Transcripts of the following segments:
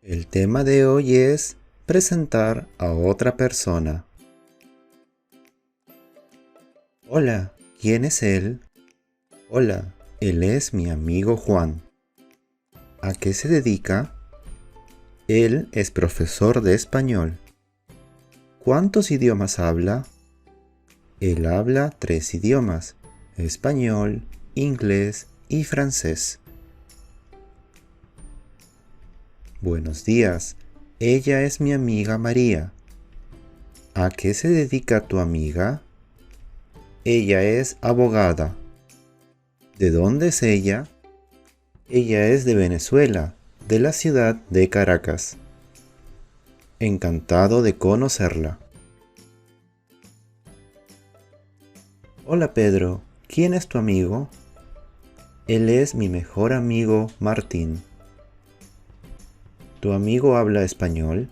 El tema de hoy es presentar a otra persona. Hola, ¿quién es él? Hola, él es mi amigo Juan. ¿A qué se dedica? Él es profesor de español. ¿Cuántos idiomas habla? Él habla 3 idiomas: español, inglés y francés. Buenos días, ella es mi amiga María. ¿A qué se dedica tu amiga? Ella es abogada. ¿De dónde es ella? Ella es de Venezuela, de la ciudad de Caracas. Encantado de conocerla. Hola Pedro, ¿quién es tu amigo? Él es mi mejor amigo Martín. ¿Tu amigo habla español?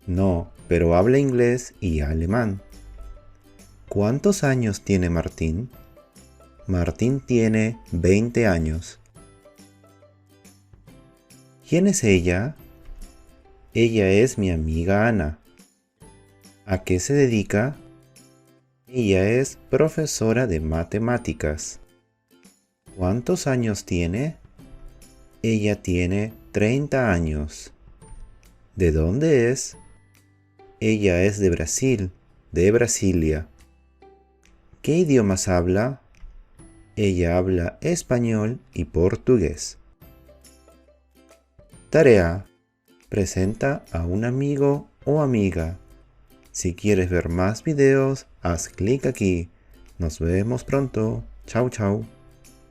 No, pero habla inglés y alemán. ¿Cuántos años tiene Martín? Martín tiene 20 años. ¿Quién es ella? Ella es mi amiga Ana. ¿A qué se dedica? Ella es profesora de matemáticas. ¿Cuántos años tiene? Ella tiene 30 años. ¿De dónde es? Ella es de Brasil, de Brasilia. ¿Qué idiomas habla? Ella habla español y portugués. Tarea: presenta a un amigo o amiga. Si quieres ver más videos, haz clic aquí. Nos vemos pronto. Chau, chau.